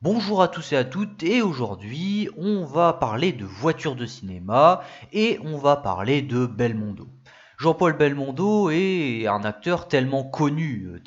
Bonjour à tous et à toutes, et aujourd'hui on va parler de voitures de cinéma et on va parler de Belmondo. Jean-Paul Belmondo est un acteur tellement connu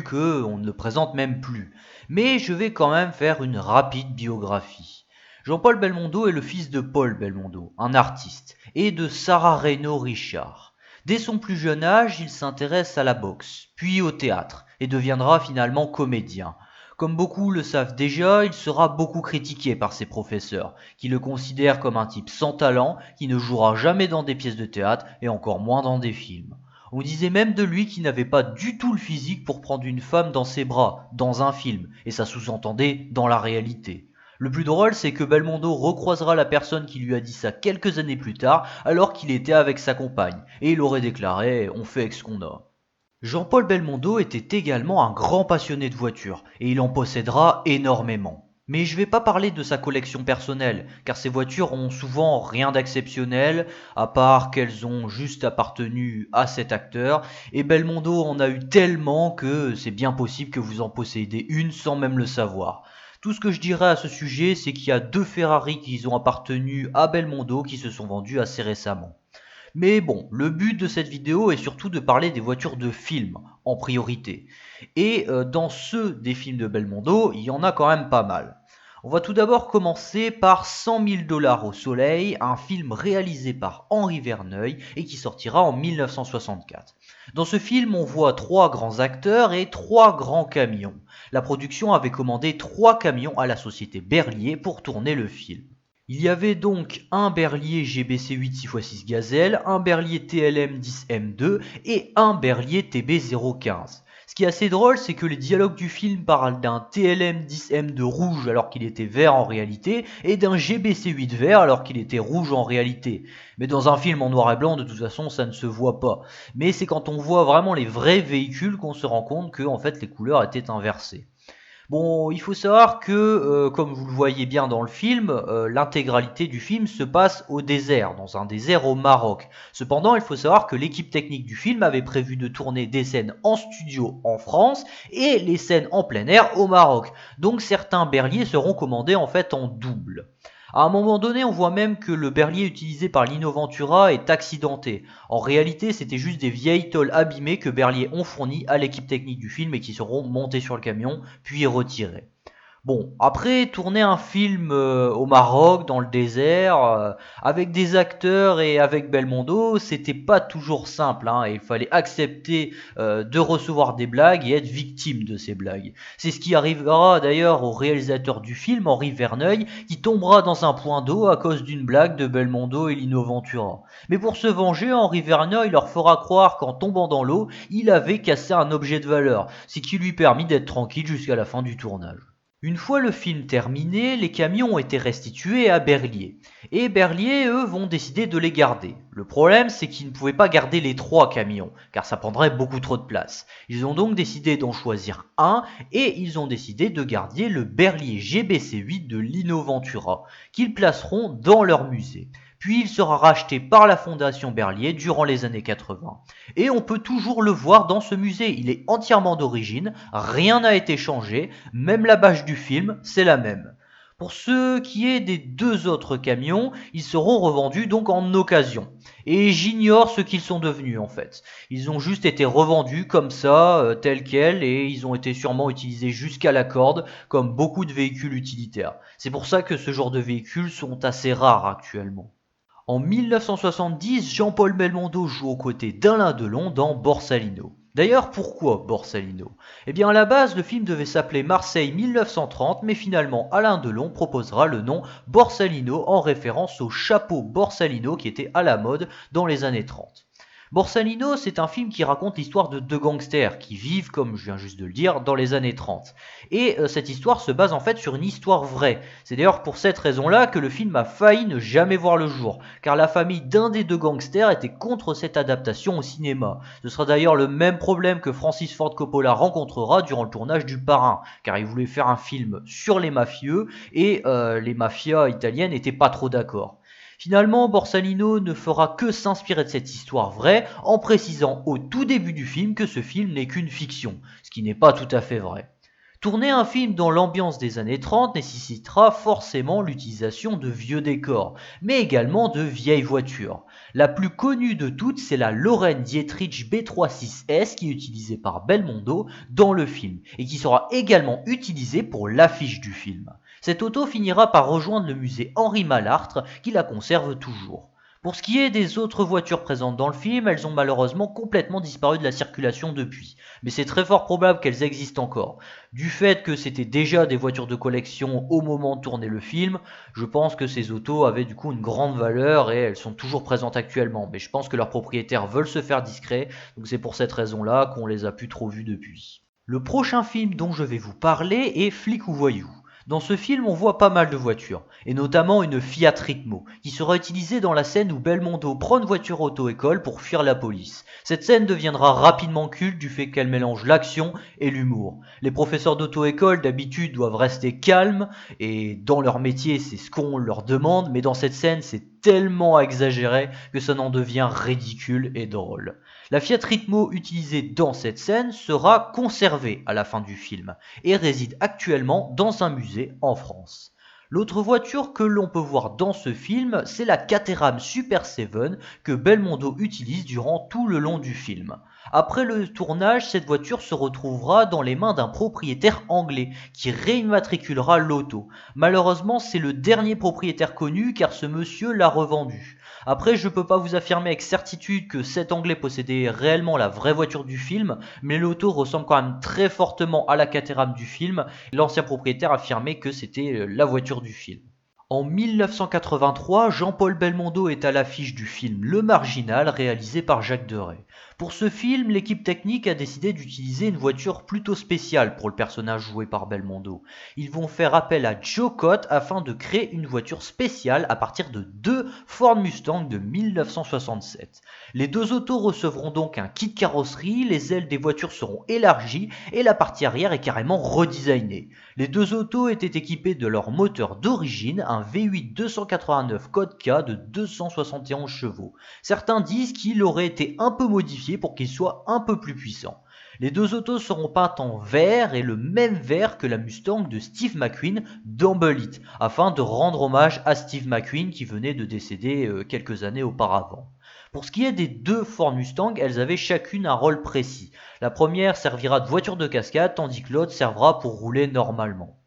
que on ne le présente même plus. Mais je vais quand même faire une rapide biographie. Jean-Paul Belmondo est le fils de Paul Belmondo, un artiste, et de Sarah Reynaud Richard. Dès son plus jeune âge, il s'intéresse à la boxe, puis au théâtre, et deviendra finalement comédien. Comme beaucoup le savent déjà, il sera beaucoup critiqué par ses professeurs, qui le considèrent comme un type sans talent, qui ne jouera jamais dans des pièces de théâtre et encore moins dans des films. On disait même de lui qu'il n'avait pas du tout le physique pour prendre une femme dans ses bras, dans un film, et ça sous-entendait dans la réalité. Le plus drôle, c'est que Belmondo recroisera la personne qui lui a dit ça quelques années plus tard, alors qu'il était avec sa compagne, et il aurait déclaré "On fait avec ce qu'on a". Jean-Paul Belmondo était également un grand passionné de voitures, et il en possédera énormément. Mais je vais pas parler de sa collection personnelle, car ces voitures ont souvent rien d'exceptionnel, à part qu'elles ont juste appartenu à cet acteur, et Belmondo en a eu tellement que c'est bien possible que vous en possédez une sans même le savoir. Tout ce que je dirais à ce sujet, c'est qu'il y a deux Ferrari qui ont appartenu à Belmondo qui se sont vendus assez récemment. Mais bon, le but de cette vidéo est surtout de parler des voitures de films en priorité. Et dans ceux des films de Belmondo, il y en a quand même pas mal. On va tout d'abord commencer par 100 000 dollars au soleil, un film réalisé par Henri Verneuil et qui sortira en 1964. Dans ce film, on voit trois grands acteurs et trois grands camions. La production avait commandé trois camions à la société Berlier pour tourner le film. Il y avait donc un Berlier GBC 8 6x6 Gazelle, un Berlier TLM 10 M2 et un Berlier TB 015. Ce qui est assez drôle, c'est que les dialogues du film parlent d'un TLM 10 M2 rouge alors qu'il était vert en réalité, et d'un GBC 8 vert alors qu'il était rouge en réalité. Mais dans un film en noir et blanc, de toute façon, ça ne se voit pas. Mais c'est quand on voit vraiment les vrais véhicules qu'on se rend compte que en fait, les couleurs étaient inversées. Bon, il faut savoir que, comme vous le voyez bien dans le film, l'intégralité du film se passe au désert, dans un désert au Maroc. Cependant, il faut savoir que l'équipe technique du film avait prévu de tourner des scènes en studio en France et les scènes en plein air au Maroc. Donc certains berliers seront commandés en fait en double. À un moment donné, on voit même que le berlier utilisé par Lino Ventura est accidenté. En réalité, c'était juste des vieilles tôles abîmées que Berlier ont fournies à l'équipe technique du film et qui seront montées sur le camion, puis retirées. Bon, après, tourner un film au Maroc, dans le désert, avec des acteurs et avec Belmondo, c'était pas toujours simple, hein, et il fallait accepter de recevoir des blagues et être victime de ces blagues. C'est ce qui arrivera d'ailleurs au réalisateur du film, Henri Verneuil, qui tombera dans un point d'eau à cause d'une blague de Belmondo et Lino Ventura. Mais pour se venger, Henri Verneuil leur fera croire qu'en tombant dans l'eau, il avait cassé un objet de valeur, ce qui lui permit d'être tranquille jusqu'à la fin du tournage. Une fois le film terminé, les camions ont été restitués à Berlier. Et Berlier, eux, vont décider de les garder. Le problème, c'est qu'ils ne pouvaient pas garder les trois camions, car ça prendrait beaucoup trop de place. Ils ont donc décidé d'en choisir un, et ils ont décidé de garder le Berlier GBC8 de Lino Ventura, qu'ils placeront dans leur musée. Puis il sera racheté par la Fondation Berlier durant les années 80. Et on peut toujours le voir dans ce musée, il est entièrement d'origine, rien n'a été changé, même la bâche du film, c'est la même. Pour ce qui est des deux autres camions, ils seront revendus donc en occasion. Et j'ignore ce qu'ils sont devenus en fait. Ils ont juste été revendus comme ça, tels quels, et ils ont été sûrement utilisés jusqu'à la corde, comme beaucoup de véhicules utilitaires. C'est pour ça que ce genre de véhicules sont assez rares actuellement. En 1970, Jean-Paul Belmondo joue aux côtés d'Alain Delon dans Borsalino. D'ailleurs, pourquoi Borsalino? Eh bien, à la base, le film devait s'appeler Marseille 1930, mais finalement, Alain Delon proposera le nom Borsalino en référence au chapeau Borsalino qui était à la mode dans les années 30. Borsalino, c'est un film qui raconte l'histoire de deux gangsters qui vivent, comme je viens juste de le dire, dans les années 30. Et cette histoire se base en fait sur une histoire vraie. C'est d'ailleurs pour cette raison-là que le film a failli ne jamais voir le jour, car la famille d'un des deux gangsters était contre cette adaptation au cinéma. Ce sera d'ailleurs le même problème que Francis Ford Coppola rencontrera durant le tournage du Parrain, car il voulait faire un film sur les mafieux et les mafias italiennes n'étaient pas trop d'accord. Finalement, Borsalino ne fera que s'inspirer de cette histoire vraie en précisant au tout début du film que ce film n'est qu'une fiction, ce qui n'est pas tout à fait vrai. Tourner un film dans l'ambiance des années 30 nécessitera forcément l'utilisation de vieux décors, mais également de vieilles voitures. La plus connue de toutes, c'est la Loren Dietrich B36S qui est utilisée par Belmondo dans le film et qui sera également utilisée pour l'affiche du film. Cette auto finira par rejoindre le musée Henri Malartre qui la conserve toujours. Pour ce qui est des autres voitures présentes dans le film, elles ont malheureusement complètement disparu de la circulation depuis, mais c'est très fort probable qu'elles existent encore. Du fait que c'était déjà des voitures de collection au moment de tourner le film, je pense que ces autos avaient du coup une grande valeur et elles sont toujours présentes actuellement, mais je pense que leurs propriétaires veulent se faire discrets, donc c'est pour cette raison-là qu'on les a plus trop vues depuis. Le prochain film dont je vais vous parler est Flic ou Voyou. Dans ce film, on voit pas mal de voitures, et notamment une Fiat Ritmo, qui sera utilisée dans la scène où Belmondo prend une voiture auto-école pour fuir la police. Cette scène deviendra rapidement culte du fait qu'elle mélange l'action et l'humour. Les professeurs d'auto-école d'habitude doivent rester calmes, et dans leur métier c'est ce qu'on leur demande, mais dans cette scène c'est tellement exagéré que ça en devient ridicule et drôle. La Fiat Ritmo utilisée dans cette scène sera conservée à la fin du film et réside actuellement dans un musée en France. L'autre voiture que l'on peut voir dans ce film, c'est la Caterham Super 7 que Belmondo utilise durant tout le long du film. Après le tournage, cette voiture se retrouvera dans les mains d'un propriétaire anglais qui réimmatriculera l'auto. Malheureusement, c'est le dernier propriétaire connu car ce monsieur l'a revendue. Après, je peux pas vous affirmer avec certitude que cet anglais possédait réellement la vraie voiture du film, mais l'auto ressemble quand même très fortement à la Caterham du film. L'ancien propriétaire affirmait que c'était la voiture du film. En 1983, Jean-Paul Belmondo est à l'affiche du film Le Marginal réalisé par Jacques Deray. Pour ce film, l'équipe technique a décidé d'utiliser une voiture plutôt spéciale pour le personnage joué par Belmondo. Ils vont faire appel à Joe Cott afin de créer une voiture spéciale à partir de deux Ford Mustang de 1967. Les deux autos recevront donc un kit carrosserie, les ailes des voitures seront élargies et la partie arrière est carrément redesignée. Les deux autos étaient équipées de leur moteur d'origine, un V8 289 code K de 271 chevaux. Certains disent qu'il aurait été un peu modifié pour qu'il soit un peu plus puissant. Les deux autos seront peintes en vert et le même vert que la Mustang de Steve McQueen dans Bullitt, afin de rendre hommage à Steve McQueen qui venait de décéder quelques années auparavant. Pour ce qui est des deux Ford Mustang, elles avaient chacune un rôle précis. La première servira de voiture de cascade tandis que l'autre servira pour rouler normalement.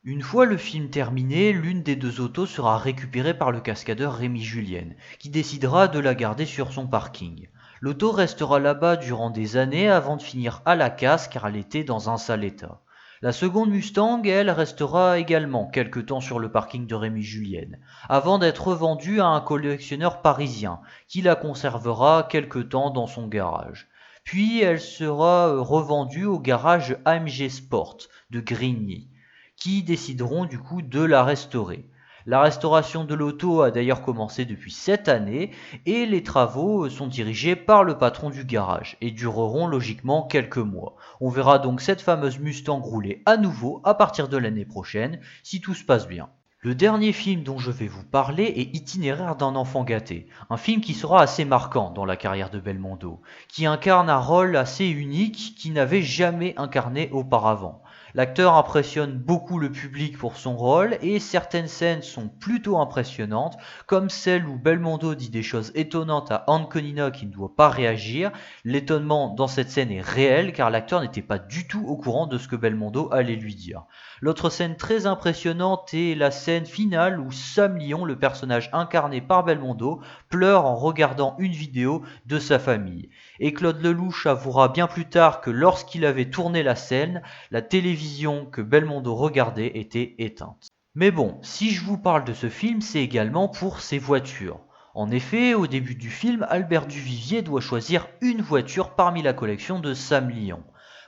Une fois le film terminé, l'une des deux autos sera récupérée par le cascadeur Rémi Julienne, qui décidera de la garder sur son parking. L'auto restera là-bas durant des années avant de finir à la casse car elle était dans un sale état. La seconde Mustang, elle, restera également quelque temps sur le parking de Rémi Julienne, avant d'être revendue à un collectionneur parisien, qui la conservera quelque temps dans son garage. Puis elle sera revendue au garage AMG Sport de Grigny, qui décideront du coup de la restaurer. La restauration de l'auto a d'ailleurs commencé depuis cette année et les travaux sont dirigés par le patron du garage et dureront logiquement quelques mois. On verra donc cette fameuse Mustang rouler à nouveau à partir de l'année prochaine si tout se passe bien. Le dernier film dont je vais vous parler est Itinéraire d'un enfant gâté, un film qui sera assez marquant dans la carrière de Belmondo, qui incarne un rôle assez unique qu'il n'avait jamais incarné auparavant. L'acteur impressionne beaucoup le public pour son rôle et certaines scènes sont plutôt impressionnantes, comme celle où Belmondo dit des choses étonnantes à Anconina qui ne doit pas réagir. L'étonnement dans cette scène est réel car l'acteur n'était pas du tout au courant de ce que Belmondo allait lui dire. L'autre scène très impressionnante est la scène finale où Sam Lyon, le personnage incarné par Belmondo, pleure en regardant une vidéo de sa famille. Et Claude Lelouch avouera bien plus tard que lorsqu'il avait tourné la scène, la télévision que Belmondo regardait était éteinte. Mais bon, si je vous parle de ce film, c'est également pour ses voitures. En effet, au début du film, Albert Duvivier doit choisir une voiture parmi la collection de Sam Lyon.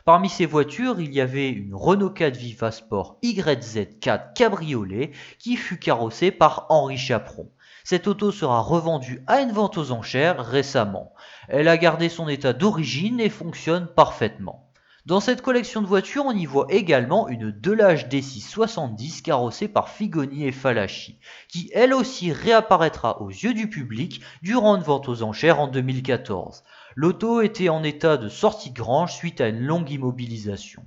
Parmi ces voitures, il y avait une Renault 4 Vivasport YZ4 cabriolet qui fut carrossée par Henri Chaperon. Cette auto sera revendue à une vente aux enchères récemment. Elle a gardé son état d'origine et fonctionne parfaitement. Dans cette collection de voitures, on y voit également une Delage D670 carrossée par Figoni et Fallaci, qui elle aussi réapparaîtra aux yeux du public durant une vente aux enchères en 2014. L'auto était en état de sortie de grange suite à une longue immobilisation.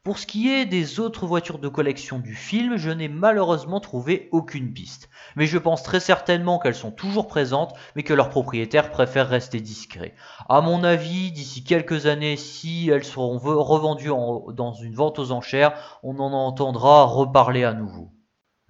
Pour ce qui est des autres voitures de collection du film, je n'ai malheureusement trouvé aucune piste. Mais je pense très certainement qu'elles sont toujours présentes, mais que leurs propriétaires préfèrent rester discrets. À mon avis, d'ici quelques années, si elles seront revendues dans une vente aux enchères, on en entendra reparler à nouveau.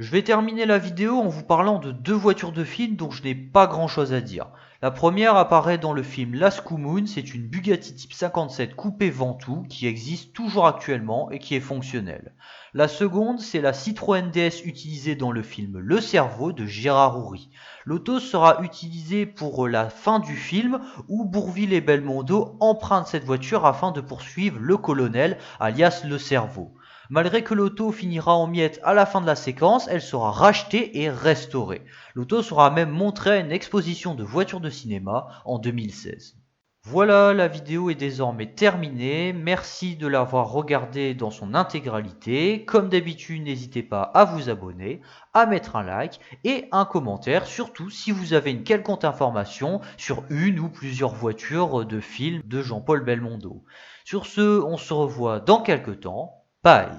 Je vais terminer la vidéo en vous parlant de deux voitures de film dont je n'ai pas grand chose à dire. La première apparaît dans le film Last Coup Moon, c'est une Bugatti Type 57 coupé Ventoux qui existe toujours actuellement et qui est fonctionnelle. La seconde, c'est la Citroën DS utilisée dans le film Le Cerveau de Gérard Houry. L'auto sera utilisée pour la fin du film où Bourvil et Belmondo empruntent cette voiture afin de poursuivre le colonel alias Le Cerveau. Malgré que l'auto finira en miettes à la fin de la séquence, elle sera rachetée et restaurée. L'auto sera même montrée à une exposition de voitures de cinéma en 2016. Voilà, la vidéo est désormais terminée. Merci de l'avoir regardée dans son intégralité. Comme d'habitude, n'hésitez pas à vous abonner, à mettre un like et un commentaire, surtout si vous avez une quelconque information sur une ou plusieurs voitures de films de Jean-Paul Belmondo. Sur ce, on se revoit dans quelques temps. Bye!